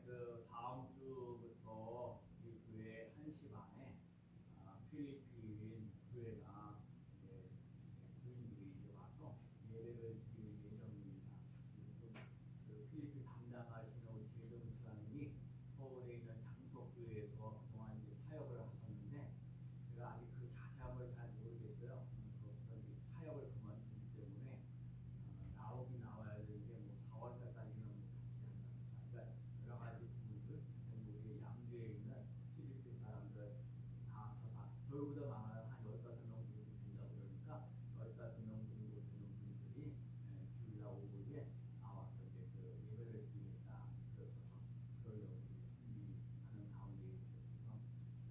그 다음 주부터 우리 교회 1시 반에 필리핀 교회나 이제 교인들이 이제 와서 예배를 드릴 예정입니다. 그리고 그 필리핀 담당하시는 우리 제도 목사님이 서울에 있는 장석교회에서 그동안 이제 사역을 하셨는데 제가 아직 그 자세한 걸 잘 모르겠어요. 거기서 이제 사역을 그만두기 때문에 나오긴 나와야 되는데 뭐 4월 달까지는 뭐 같이 한답니다. 그러니까 여러 가지 부분들 우리 양주에 있는 필리핀 사람들 다 서사 저희보다 많아요. 한 15명 정도 된다고 그러니까 15명 정도 되는 분들이 주일날 오후에 나와서 이제 그 예배를 드리겠다. 그래서 그러려고 준비하는 가운데 있어요. 그래서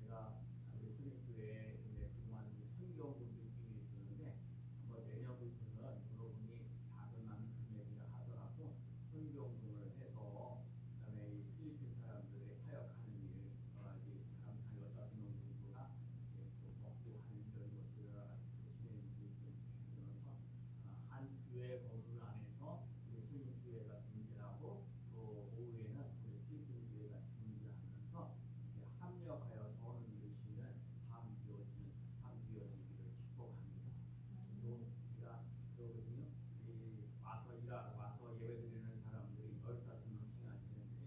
제가 우리 수립교회에 그동안 선경 분들끼리 있었는데 한번 내년부터는 여러분이 작은 금액이라 하더라도 선경금을 해서 그다음에 이 필리핀 사람들의 사역하는 일 여러 가지 사람 한 15명 정도가 또 먹고 하는 이런 것들을 여러 가지 진행이 되면서 한 교회 건물 안에서 우리 수립교회가 준비하고 또 오후에는 우리 필리핀 교회가 준비하면서 이렇게 합력하여 선을 이루시는 삶 되어지기를 축복합니다. 또 제가 그러거든요. 와서 예배드리는 사람들이 15명씩 안 되는데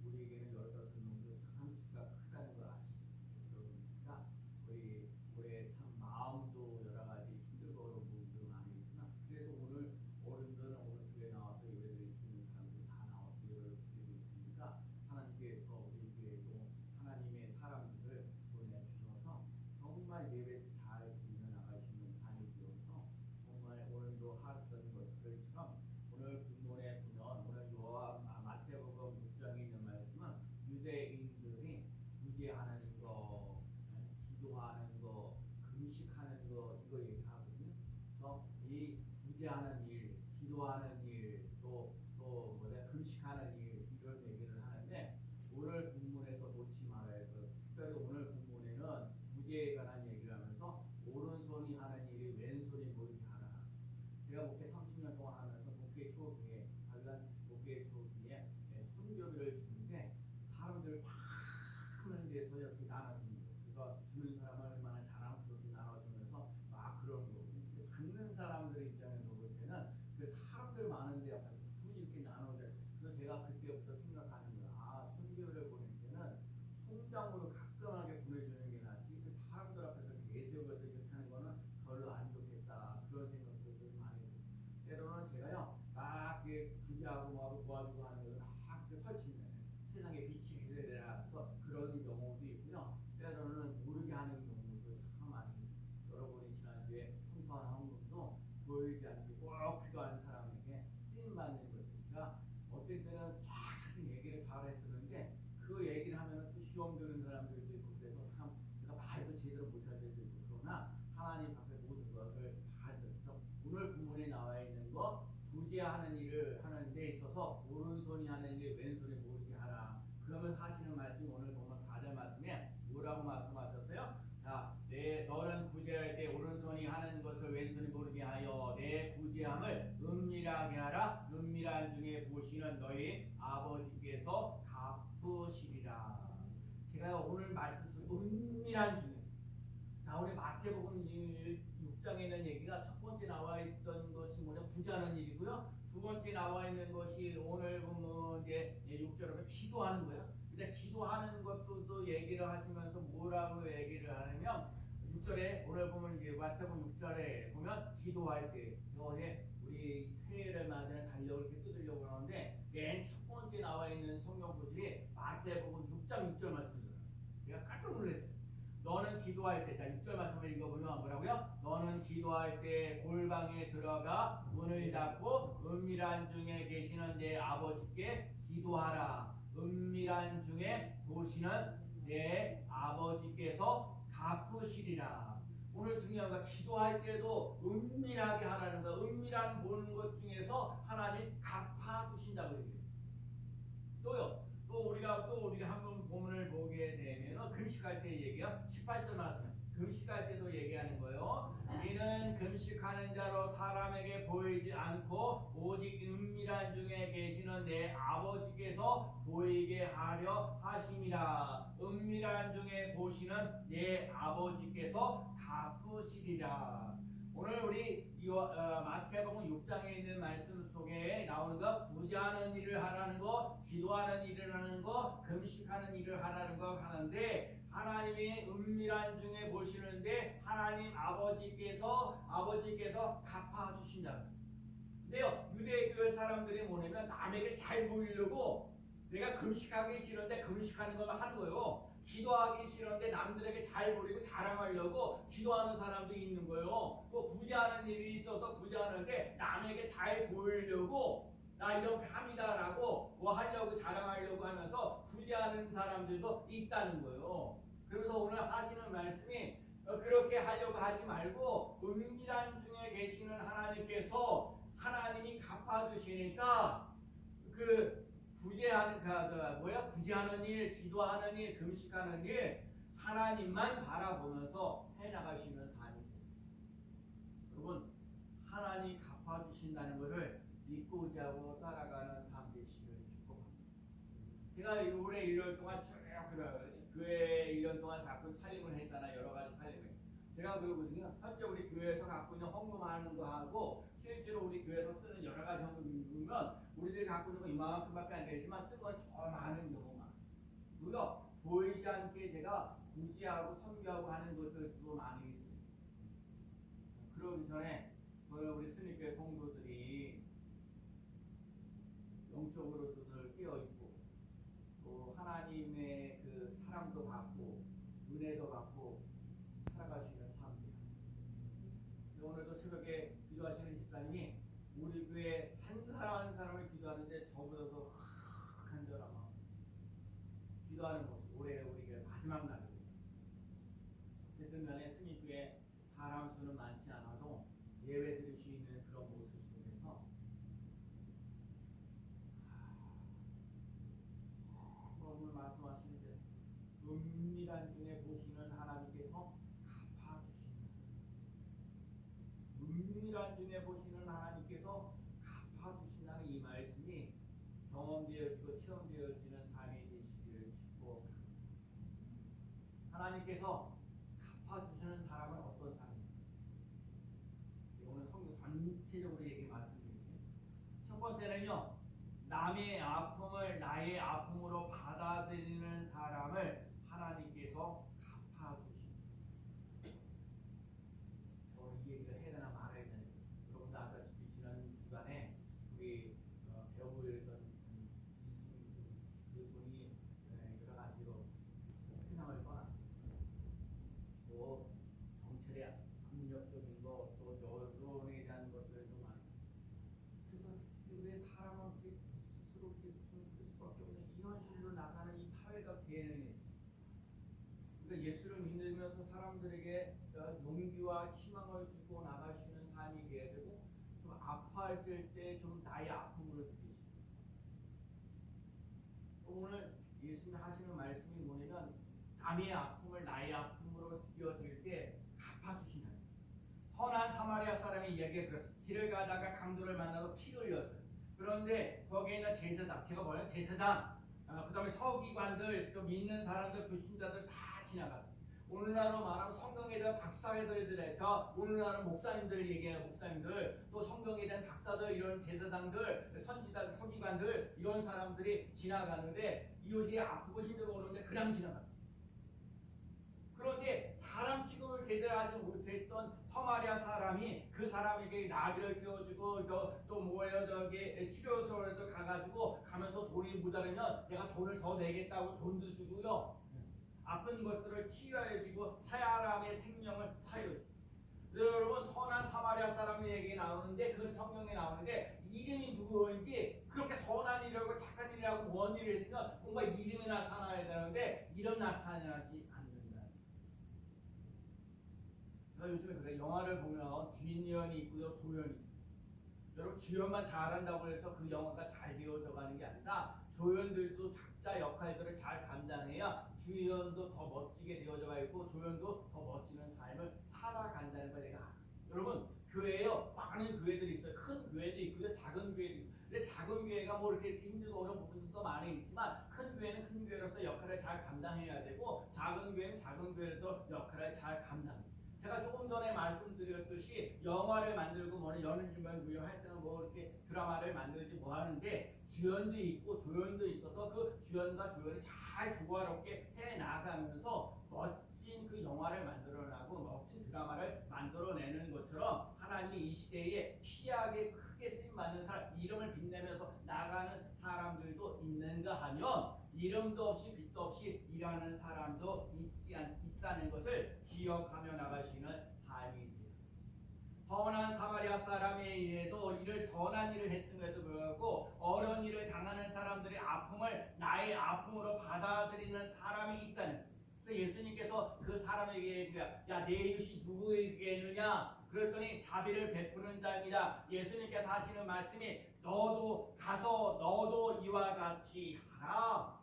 우리에게는 15명도 참 수가 크다는 걸 아시죠? 그러니까 우리 올해 참 마음도 여러 가지 힘들고 어려운 부분도 많이 있지만 그래도 오늘 어른들은 오늘 교회 나와서 예배드릴 수 있는 사람들이 다 나와서 예배를 드리고 있으니까 하나님께서 우리 교회도 하나님의 사람들을 보내주셔서 정말 예배 잘 드리며 나가시는 삶이 되어서 정말 오늘도 하셨던 것들처럼 오늘 본문에 보면 오늘 마태복음 6장에 있는 말씀은 유대인들이 구제하는 거, 기도하는 거, 금식하는 거 이거 얘기하거든요. 그래서 이 구제하는 일, 기도하는 일, 또 금식하는 일 이런 얘기를 하는데 오늘 본문에서 놓지 말아야 돼. 특별히 오늘 본문에는 구제에 관한 얘기를 하면서 오른손이 하는 일이 왼손이 모르게 하라. 제가 목회 30년 동안 하면서 목회 초기에 목회 초기에 선교를 주는데 사람들 많은 데서 이렇게 나눠주는 거예요. 그래서 주는 사람을 얼마나 자랑스럽게 나눠주면서 막 그런 거거든요. 받는 사람들 입장에서 볼 때는 그 사람들 많은데 앞에서 굳이 이렇게 나눠줘야 그래서 제가 그때부터 생각하는 거야. 선교를 보낼 때는 통장으로 가끔하게 보내주는 게 낫지 그 사람들 앞에서 내세워서 이렇게 하는 거는 별로 안 좋겠다. 그런 생각들도 많이 들어요. 때로는 제가요 막 구제하고 뭐 도와주고 하는 거를 막 설치네. 세상에 빛이 되라 해서 그런 경우도 있고요. 때로는 모르게 하는 경우도 참 많이 있어요. 여러분이 지난주에 풍성한 헌금도 보이지 않게 꼭 필요한 사람에게 쓰임받는 것이니까 어떨 때는 착착 얘기를 잘 했었는데 그 얘기를 하면 또 시험 드는 사람들도 있고 그래서 참 내가 말도 제대로 못할 때도 있고 그러나 하나님 앞에 모든 것을 다 했어요. 오늘 본문에 나와 있는 거 구제하는 일을 하는 데 있어서 오른손이 하는 일 왼손이 모르게 하라. 그러면서 하시는 말씀이 오늘 보면 4절 말씀에 뭐라고 말씀하셨어요? 자, 너는 구제할 때 오른손이 하는 것을 왼손이 모르게 하여 내 구제함을 은밀하게 하라. 은밀한 중에 보시는 너희 아버지께서 갚으시리라. 제가 오늘 말씀 속에 은밀한 중에 자, 우리 마태복음 6장에 있는 얘기가 첫 번째 나와 있던 것이 구제하는 일이고요. 두 번째 나와 있는 것이 오늘 보면 이제 6절에 기도하는 거예요. 근데 기도하는 것도 또 얘기를 하시면서 뭐라고 얘기를 하냐면 6절에 오늘 보면 이제 마태복음 6절에 보면 기도할 때 우리 새해를 맞이하는 달력을 이렇게 뜯으려고 하는데 맨 첫 번째 나와 있는 성경 구절이 마태복음 6장 6절 말씀이잖아요. 제가 깜짝 놀랐어요. 너는 기도할 때, 자 6절 말씀을 읽어보면 뭐라고요? 너는 기도할 때 골방에 들어가 문을 닫고 은밀한 중에 계시는 내 아버지께 기도하라. 은밀한 중에 보시는 내 아버지께서 갚으시리라. 오늘 중요한 건 기도할 때도 은밀하게 하라는 거. 은밀한 보는 것 중에서 하나님 갚아주신다고 얘기해요. 또 우리가 한번 본문을 보게 되면 금식할 때 얘기야 18절 말씀 금식할 때도 얘기하는 거예요. 이는 금식하는 자로 사람에게 보이지 않고 오직 은밀한 중에 계시는 보시는 내 아버지께서 보이게 하려 하심이라. 은밀한 중에 보시는 내 아버지께서 갚으시리라. 오늘 우리 마태복음 6장에 있는 말씀 속에 나오는 거, 구제하는 일을 하라는 거, 기도하는 일을 하는 거, 금식하는 일을 하라는 거 하는데, 하나님이 은밀한 중에 보시는데 하나님 아버지께서 갚아주신다. 근데요, 유대교회 사람들이 뭐냐면 남에게 잘 보이려고, 내가 금식하기 싫은데 금식하는 것만 하는 거예요. 기도하기 싫은데 남들에게 잘 보이고 자랑하려고 기도하는 사람도 있는 거예요. 또 구제하는 일이 있어서 구제하는데 남에게 잘 보이려고, 나 이런 감이다라고 뭐 하려고 자랑하려고 하면서 구제하는 사람들도 있다는 거예요. 그래서 오늘 하시는 말씀이 그렇게 하려고 하지 말고 은밀한 중에 계시는 하나님께서, 하나님이 갚아주시니까 그 구제하는 일, 기도하는 일, 금식하는 일 하나님만 바라보면서 해나갈 수 있는 삶이 돼요. 여러분, 하나님 갚아주신다는 것을 믿고 의지하고 따라가는 삶 되시길 축복합니다. 제가 올해 1년 동안 쭉 교회 1년 동안 가끔 살림을 했잖아요. 여러 가지 살림을. 제가 그러거든요. 현재 우리 교회에서 갖고 있는 헌금하는 거 하고 실제로 우리 교회에서 쓰는 여러 가지 헌금이면 우리들이 갖고 있는 거 이만큼밖에 안 되지만 쓴 건 더 많은 경우가 많아요. 그리고 보이지 않게 제가 구제하고 선교하고 하는 것들도 많이 있어요. 그러기 전에 우리 스님교회 성도들이 영적으로도 깨어있고 또 하나님의 그 사랑도 받고 은혜도 받고 살아갈 수 있는 삶입니다. 오늘도 새벽에 기도하시는 집사님이 우리 교회 한 사람 한 사람을 기도하는데 저보다도 간절한 마음 기도하는 모습, 올해 우리 교회 마지막 날입니다. 어쨌든 간에 스님교회 사람 수는 많지 않아도 예배 드릴 수 있는 그런 모습 속에서 오늘 말씀하시는데 은밀한 중에 보시는 하나님께서 갚아주신다. 은밀한 중에 보시는 하나님께서 갚아주신다는 이 말씀이 경험되어지고 체험되어지는 삶이 되시기를 축복합니다. 하나님께서 갚아주시는 사람은 어떤 사람입니까? 오늘 성경 전체적으로 얘기 말씀드릴게요. 첫 번째는요, 남의 아픔을 나의 아픔으로 받아들이는 사람을 하나님께서 갚아주십니다. 이 얘기를 해야 되나 말아야 되나. 여러분도 아시다시피 지난 주간에 우리 배우였던 그분이 여러 가지로 세상을 떠났어요. 또 정치의 압력적인 것, 또 여론에 대한 것들도 많아요. 그래서 왜 사람은 스스로 그럴 수밖에 없는 이 현실로 나가는 이 사회가 개연해. 그러니까 예수를 믿으면서 사람들에게 용기와 희망을 주고 나갈 수 있는 삶이 돼야 되고, 좀 아파했을 때 좀 나의 아픔으로 느끼시고. 오늘 예수님 하시는 말씀이 뭐냐면 남의 아픔을 나의 아픔으로 느껴질 때 갚아주신다. 선한 사마리아 사람이 이야기해 들었어요. 길을 가다가 강도를 만나서 피를 흘렸어요. 그런데 거기에 있는 제사장, 제가 뭐냐, 제사장, 그 다음에 서기관들, 또 믿는 사람들, 불신자들 다 지나갔어요. 오늘날로 말하면 성경에 대한 박사들이래. 저 오늘날은 목사님들 얘기해요. 목사님들, 또 성경에 대한 박사들, 이런 제사장들, 선지자, 서기관들, 이런 사람들이 지나가는데 이웃이 아프고 힘들고 그러는데 그냥 지나갔어요. 그런데 사람 취급을 제대로 하지 못했던 서마리아 사람이 그 사람에게 나귀를 끼워주고 또 뭐예요, 저기 치료소에도 가가지고 가면서 돈이 모자르면 내가 돈을 더 내겠다고 돈도 주고요, 아픈 것들을 치유해주고 사람의 생명을 살려줘. 여러분, 선한 사마리아 사람의 얘기 나오는데, 그 성경에 나오는데 이름이 누구인지, 그렇게 선한 일이라고 착한 일이라고 뭔 일을 했으면 뭔가 이름이 나타나야 되는데 이름 나타나지 않는다. 제가 요즘에 그래, 영화를 보면 주인연이 있고요, 소연이 있어요. 여러분, 주연만 잘한다고 해서 그 영화가 잘 되어져 가는 게 아니라 조연들도 각자 역할들을 잘 감당해야 주연도 더 멋지게 되어져 있고 조연도 더 멋지는 삶을 살아간다는 걸 내가 알아요. 여러분, 교회에요, 많은 교회들이 있어요. 큰 교회도 있고요, 작은 교회도 있고요. 근데 작은 교회가 뭐 이렇게 힘들고 어려운 부분도 많이 있지만 큰 교회는 큰 교회로서 역할을 잘 감당해야 되고 작은 교회는 작은 교회로서 역할을 잘 감당해요. 제가 조금 전에 말씀드렸듯이 영화를 만들고 뭐는 여는 주말 무용할 때는 뭐 이렇게 드라마를 만들지 뭐 하는데 주연도 있고 조연도 있어서 그 주연과 조연이 잘 조화롭게 해 나가면서 멋진 그 영화를 만들어내고 멋진 드라마를 만들어내는 것처럼 하나님이 이 시대에 귀하게 크게 쓰임받는 사람, 이름을 빛내면서 나가는 사람들도 있는가 하면 이름도 없이 빛도 없이 일하는 사람도 있다는 것을 기억하며 나가시는 삶입니다. 선한 사마리아 사람에 의해도 이를 선한 일을 했음에도 불구하고 어려운 일을 당하는 사람들의 아픔을 나의 아픔으로 받아들이는 사람이 있다는, 그래서 예수님께서 그 사람에게 야, 내 이웃이 누구에게느냐 그랬더니 자비를 베푸는 자입니다. 예수님께서 하시는 말씀이 너도 가서 너도 이와 같이 하라.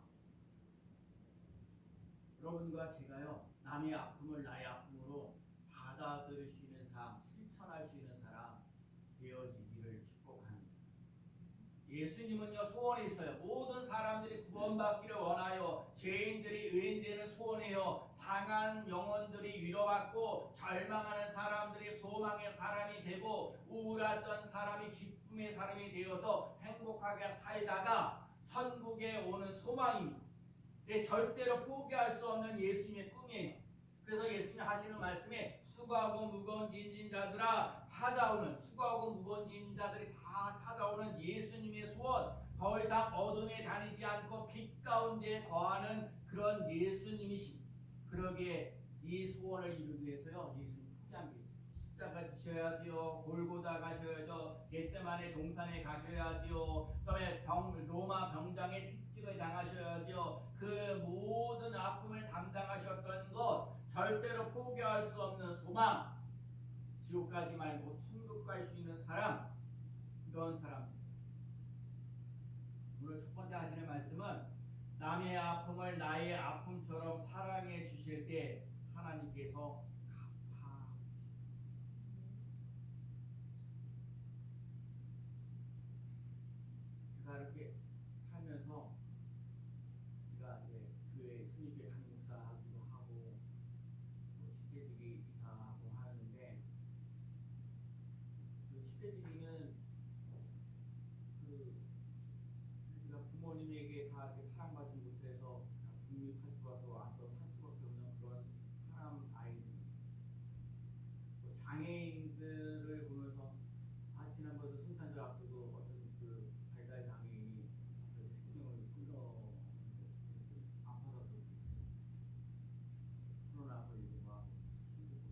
여러분과 제가요, 남의 아픔을 나의 아픔으로 받아들일 수 있는 삶, 실천할 수 있는 사람 되어지기를 축복합니다. 예수님은요, 소원이 있어요. 모든 사람들이 구원받기를 원하여 죄인들이 의인되는 소원이에요. 상한 영혼들이 위로받고 절망하는 사람들이 소망의 사람이 되고 우울했던 사람이 기쁨의 사람이 되어서 행복하게 살다가 천국에 오는 소망입니다. 절대로 포기할 수 없는 예수님의 꿈이에요. 그래서 예수님이 하시는 말씀에 수고하고 무거운 짐진 자들아 찾아오는, 수고하고 무거운 짐진 자들이 다 찾아오는 예수님의 소원, 더 이상 어둠에 다니지 않고 빛 가운데 거하는 그런 예수님이십니다. 그러기에 이 소원을 이루기 위해서요, 예수님 포기합니다. 십자가 지셔야지요, 골고다 가셔야죠, 겟세마네 동산에 가셔야지요, 그다음에 로마 병장의 채찍을 당하셔야지요. 그 모든 아픔을 담당하셨던 것, 절대로 포기할 수 없는 소망, 지옥 가지 말고 천국 갈 수 있는 사람, 이런 사람. 오늘 첫 번째 하시는 말씀은 남의 아픔을 나의 아픔처럼 사랑해 주실 때 하나님께서 갚아. 제가 이렇게 살면서 제가 이제 교회 수립에 담임 목사하기도 하고 뭐 시대지기 이사하고 하는데, 그 시대지기는 그 우리가 부모님에게 다 이렇게 사랑받지 못해서 독립할 수밖에 와서 살 수밖에 없는 그런 사람 아이들, 뭐 장애인들을 보면서 지난번에도 성탄절 앞두고 어떤 그 발달 장애인이 그 생명을 끊어 아파서 코로나 걸리고 막 힘들고,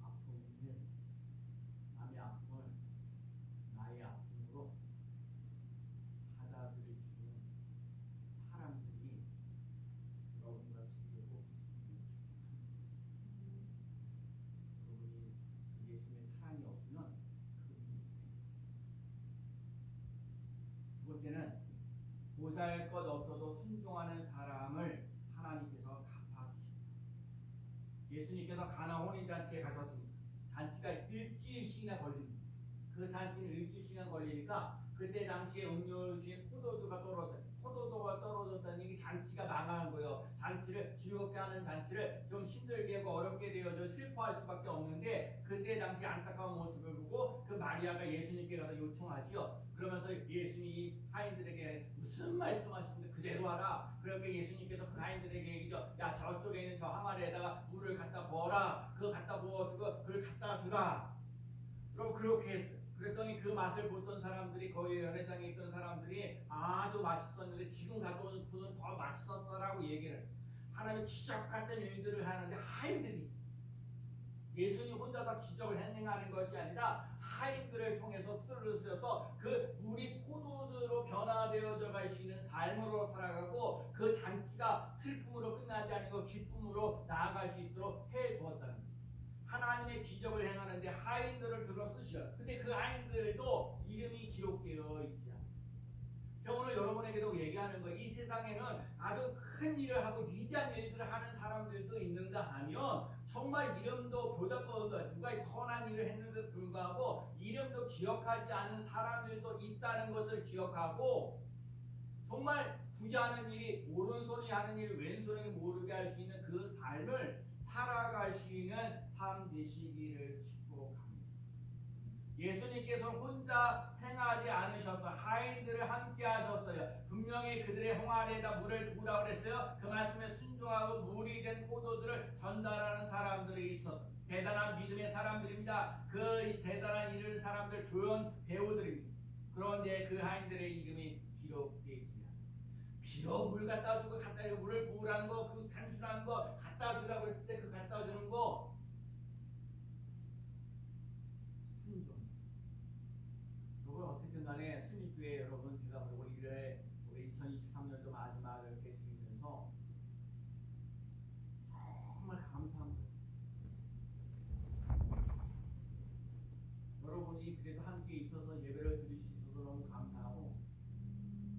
아픔은 남의 아픔을 나의 아픔으로 받아들일 수 있는 사람들이 여러분과 제게 꼭 있으면 좋겠습니다. 여러분이 예수님의 사랑이 없으면 그분이 못해요. 두 번째는 보잘 것 없어도 순종하는 사람을 하나님께서 갚아주십니다. 예수님께서 가나 혼인잔치에 가셨습니다. 잔치가 일주일씩이나 걸립니다. 그 잔치는 일주일씩이나 걸리니까 그때 당시에 음료수에 포도주가 떨어졌다는 얘기, 잔치가 망하는 거예요. 잔치를 즐겁게 하는 잔치를 좀 힘들게 하고 어렵게 되어져 슬퍼할 수밖에 없는데, 그때 당시 안타까운 모습을 보고 그 마리아가 예수님께 가서 요청하지요. 그러면서 예수님이 하인들에게 무슨 말씀하시는데 그대로 하라. 그렇게 예수님께서 그 하인들에게 얘기죠. 야, 저쪽에 있는 저 항아리에다가 물을 갖다 부어라. 그거 갖다 부어서 그걸 갖다 주라. 그럼 그렇게 했어요. 그랬더니 그 맛을 보던 사람들이, 거기 연회장에 있던 사람들이 아주 맛있었는데 지금 갖다 온 분은 더 맛있었다라고 얘기를 해요. 하나님의 기적 같은 일들을 하는데 하인들이 있어요. 예수님 혼자서 기적을 행하는 것이 아니라 하인들을 통해서 쓰셔서 그 물이 포도주로 변화되어져 가시는 삶으로 살아가고, 그 잔치가 슬픔으로 끝나지 아니고 기쁨으로 나아갈 수 있도록 해 주었다는 거예요. 하나님의 기적을 행하는데 하인들을 들어 쓰셔. 근데 그 하인들도 이름이 기록되어 있지 않아요. 제가 오늘 여러분에게도 얘기하는 거예요. 이 세상에는 아주 큰 일을 하고 위대한 일들을 하는 사람들도 있는가 하면 정말 이름도 보다도 누가 선한 일을 했는데도 불구하고 이름도 기억하지 않는 사람들도 있다는 것을 기억하고 정말 굳이 하는 일이 오른손이 하는 일 왼손이 모르게 할 수 있는 그 삶을 살아갈 수 있는 삶 되시기를 축복합니다. 예수님께서 혼자 행하지 않으셔서 하인들을 함께 하셨어요. 분명히 그들의 홍아리에다 물을 두라고 그랬어요. 그 말씀에 순종하고 물이 된 포도들을 전달하는 사람들이 있었어요. 대단한 믿음의 사람들입니다. 그 대단한 이른 사람들 조연 배우들입니다. 그런데 그 하인들의 이름이 기록되어 있습니다. 비록 물 갖다 주고 갖다 주고 물을 부으라는 거, 그 단순한 거 갖다 주라고 했을 때 그 갖다 주는 거 순종. 여러분 어쨌든 간에 순위교회 여러분 제가 우리 2023년도 마지막을 이렇게 드리면서 정말 감사합니다. 여러분이 그래도 함께 있어서 예배를 드릴 수 있어서 너무 감사하고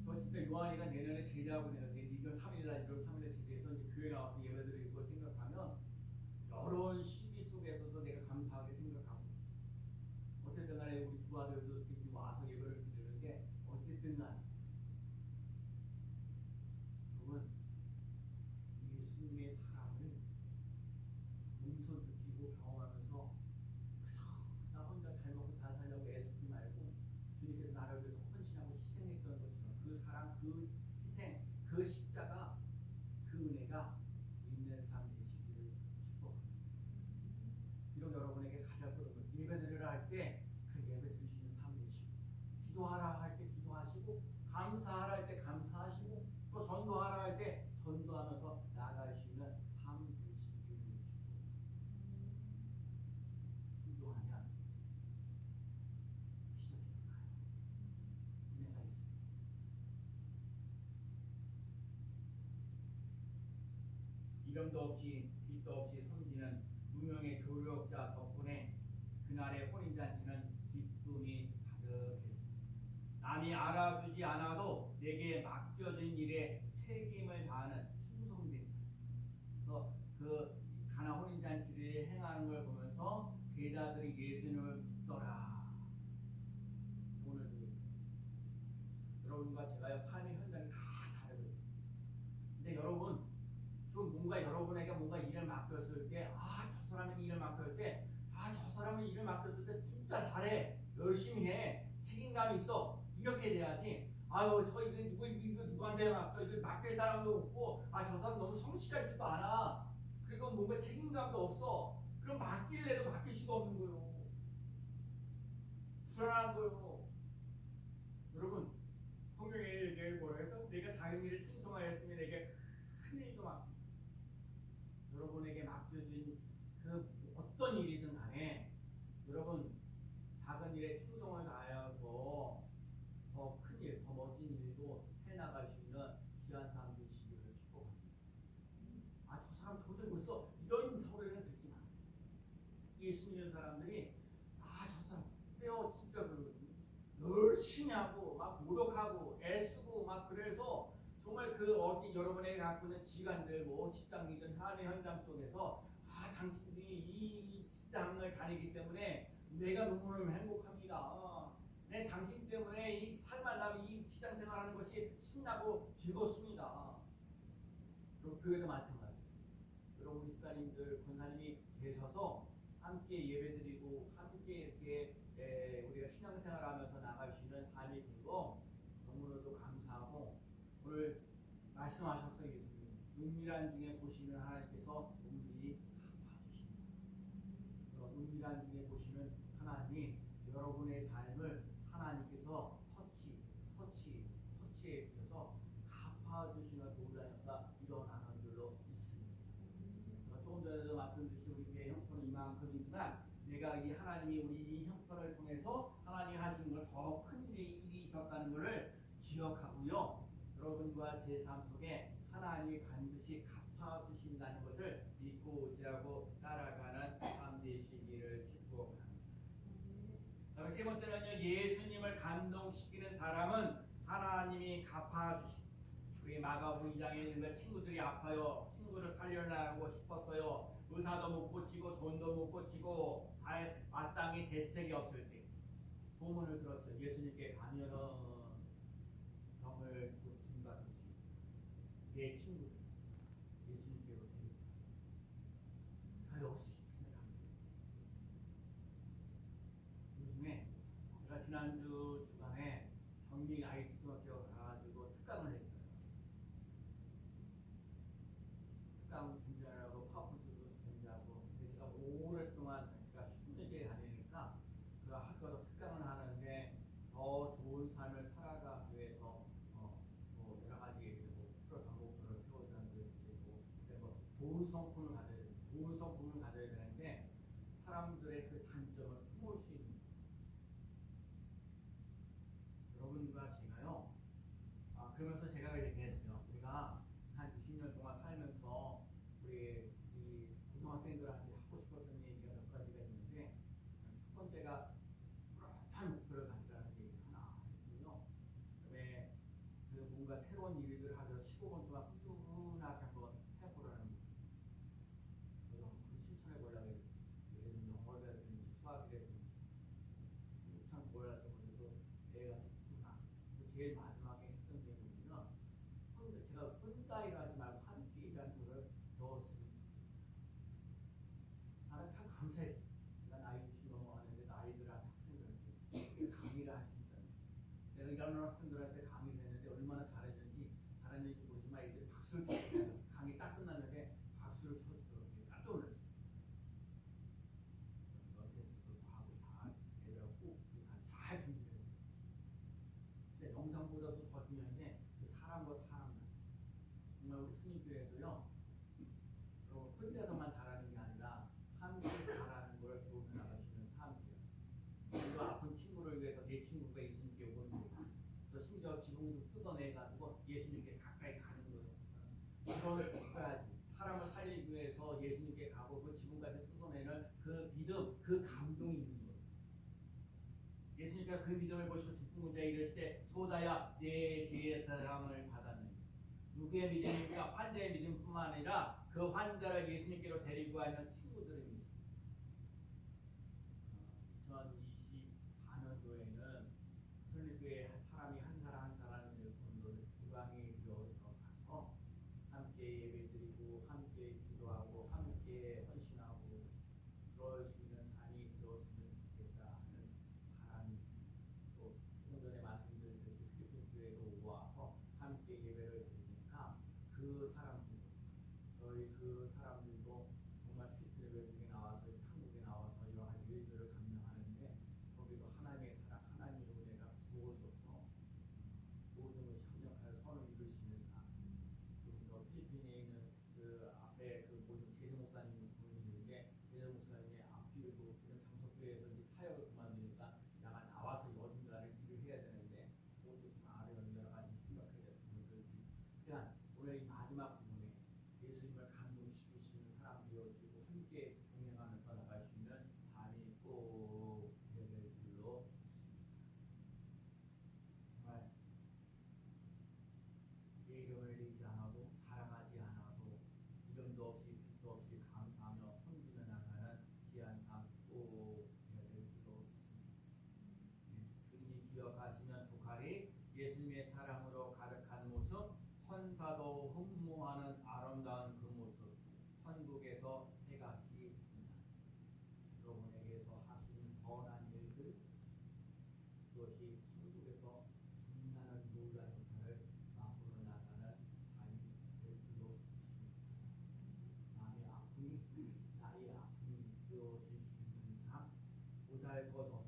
저 진짜 요한이가 내년에 제대하고 내는데 1월 3일날 제대해서 이제 교회 나와서 예배 드리는 걸 생각하면 여러 시기 속에서도 내가 감사하게 생각하고 어쨌든 간에 우리 두 아들도 지금 와서 예배를 드리는데 어쨌든 간에 여러분 예수님의 사랑을 몸소 느끼고 경험하면서 나 혼자 잘 먹고 잘 살려고 애쓰지 말고 주님께서 나를 위해서 헌신하고 희생했던 것처럼 그 사랑, 그 희생, 그 십자가, 그 은혜가 있는 삶 되시기를 축복합니다. 이런 여러분에게 가장 큰 예배드리라 할 때 그 예배 드리시는 삶 되시고 기도하라 할 때 기도하시고 감사하라 할 때 감사하시고 또 전도하라 할 때 전도하면서 나아갈 수 있는 삶 되시기를 축복합니다. 기도하면 기적이 일어나요. 은혜가 있습니다. 이름도 없이 빛도 없이 섬기는 무명의 조력자 덕분에 그날의 혼인잔치는 기쁨이 가득했습니다. 남이 알아주지 않아도 내게 맡겨진 일에 책임을 다하는 충성된 자. 그래서 그 가나 혼인잔치를 행하는 걸 보면서 제자들이 예수님을 믿더라. 오늘 여러분과 제가 삶의 현장이 다 다르거든요. 근데 여러분 좀 뭔가 여러분에게 뭔가 일을 맡겼을 때 저 사람이 일을 맡겼을 때 저 사람이 일을 맡겼을 때 진짜 잘해 열심히 해 책임감이 있어 이렇게 돼야지 저 이거 누구한테 맡겨 이거 맡길 사람도 없고 저 사람 너무 성실하지도 않아 그리고 뭔가 책임감도 없어 그럼 맡길래도 맡길 수가 없는 거예요. 불안한 거예요. 여러분 성경에 얘기해 뭐라 해서 내가 작은 일에 충성하였으면 내게 큰 일도 맡깁니다. 여러분에게 맡겨진 그 어떤 일이든 간에 여러분 작은 일에 충성을 다하여서 더 큰 일, 더 멋진 일도 해나갈 수 있는 귀한 삶 되시기를 축복합니다. 저 사람 도저히 못써 이런 소리는 듣지 마. 예수 믿는 사람들이 저 사람 그래요 진짜 열심히 하고 막 노력하고 애쓰고 막 그래서 정말 그 어디 여러분에게 갖고 있는 기관들 뭐 직장이든 삶의 현장 속에서 당신들이 이 직장을 다니기 때문에 내가 너무너무 행복합니다. 당신 때문에 이 살만남이 이 직장 생활하는 것이 신나고 즐겁습니다. 그리고 교회도 마찬가지예요. 여러분 목사님들 권사님이 계셔서 함께 예배드리고 함께 이렇게 우리가 신앙생활하면서 나갈 수 있는 삶이 된 거 너무나도 감사하고 오늘 말씀하셨어요. 예수님 은밀한 중에 보시면 하나님께서 은밀히 갚아주신다. 은밀한 중에 보시는 하나님이 여러분의 삶을 하나님께서 터치해 주셔서 갚아주시는 놀라운 역사 일어나는 줄로 믿습니다. 조금 전에도 말씀드린 우리 교회 형편은 이만큼이지만 내가 이 하나님이 우리 이 형편을 통해서 하나님이 하시는 걸 더 큰 일이 있었다는 것을 기억하고요. 여러분과 제 삶 속에 하나님이 반드시 갚아주신다는 것을 믿고 의지하고 따라가는 삶 되시기를 축복합니다. 세 번째는요. 예수님을 감동시키는 사람은 하나님이 갚아주십니다. 우리 마가복음 2장에 있는 친구들이 아파요. 친구를 살려내고 싶었어요. 의사도 못 고치고 돈도 못 고치고 마땅히 대책이 없을 때 소문을 들었죠. 예수님께 가면 병을 고친다듯이 내 친구들 예수님께로 데리고 다 역시 요즘에 제가 지난주 주간에 경기 IT 중학교 가가지고 특강을 했어요. 특강 준비하라고 파워포인트도 준비하고 근데 제가 오랫동안 제가 10년째 다니니까 그 학교도 특강을 하는데 더 좋은 삶을 살아가기 위해서 뭐 여러 가지 얘기를 뭐 프로 방법들을 세워주는 게 있고 뭐 좋은 성품을 가져야 되는 좋은 성품을 가져야 되는데 사람들의 그 단점을 품을 수 있는 여러분과 제가요. 그러면서 제가 얘기했어요. 우리가 한 20년 동안 살면서 우리 이 고등학생들한테 하고 싶었던 얘기가 몇 가지가 있는데 첫 번째가 뚜렷한 목표를 가지라는 얘기 하나 했고요. 그다음에 그 뭔가 새로운 일을 하면서 15분 동안 꾸준하게 한번 해보라는 거. 저도 한번 실천해 보려고 했어요. 예를 들면 영어라든지 수학이라든지 참 몰랐던 것도 애가 집중하. 제일 마지막에 했던 게 뭐냐면 제가 혼자 일하지 말고 함께 일하는 걸 배웠습니다. 나는 참 감사했어요. 제가 나이 60 넘어가는데 아이들한테 학생들한테 강의를 할 수 있다는 내가 일하는 학생들한테 강의를 했는데 얼마나 잘했는지 모르지만 애들이 박수를 쳤어요. 강의 딱 끝났는데 박수를 쳤더라고요. 깜짝 놀랐어요. 연세수도 하고 다 애들하고 잘 준비했어요. 진짜 영상보다도 더 중요한데 그 사람과 사람 정말 우리 스님교회도요. 혼자서만 잘하는 게 아니라 함께 잘하는 걸 배우며 나가시는 사람들이에요. 그리고 아픈 친구를 위해서 내 친구가 예수님께 오는 거예요. 또 심지어 지붕도 뜯어내가지고 예수님께 가까이 가는 거예요. 그걸 가야지. 사람을 살리기 위해서 예수님께 가고 그 지붕까지 뜯어내는 그 믿음, 그 감동이 있는 거예요. 예수님께서 그 믿음을 보시고 죽은 문자에 이르시되 소자야 내 죄의 사랑을 받았느니 누구의 믿음입니까? 환자의 믿음뿐만 아니라 그 환자를 예수님께로 데리고 가는 친구들입니다. 2024년도에는 설립교회 사람이 한 사람 한 사람을 구강에 들어가서 함께 예배드리고 함께 기도하고 함께 헌신하고 그럴 수 있는 삶이 되었으면 좋겠다 하는 바람이 또 좀 전에 말씀드렸듯이 필리핀 교회로 와서 함께 예배를 드리니까 그 사람들도 저희 그 사람들도 정말 필리핀 외국에 나와서 한국에 나와서 여러 가지 일들을 감당하는데 거기도 하나님의 사랑 하나님의 은혜가 부어져서 모든 것이 협력하여 선을 이루시는 삶. 지금 저 필리핀에 있는 그 앞에 그 모든 제주 목사님 보이는데 제주 목사님의 앞뒤로 이런 장소교회에서 이제 사역을 그만두니까 야간 나와서 어딘가를 일을 해야 되는데 모두 좀 아래는 여러 가지 생각해야 될 부분들이 그러니까 오늘 이 마지막 부분에 예수님을 감동시키시는 사람들이어지고 함께 동행하면서 나갈 수 있는 삶이 꼭 되어야 될 줄로 정말 내 이름을 내지 않아도 사랑하지 않아도 이름도 없이 빛도 없이 감사하며 섬기며 나가는 귀한 삶 꼭 되어야 될 줄로 믿습니다. 주님이 기억하시면 조카리 예수님의 사랑으로 가득한 모습 천사도 흠모하는 아름다운 그 모습 천국에서 해같이 빛나 여러분에게서 하시는 선한 일들 그것이 천국에서 빛나는 놀라운 역사를 앞으로 나가는 삶이 될 줄로 믿습니다. 남의 아픔이 나의 아픔이 되어질 수 있는 삶 보잘것없이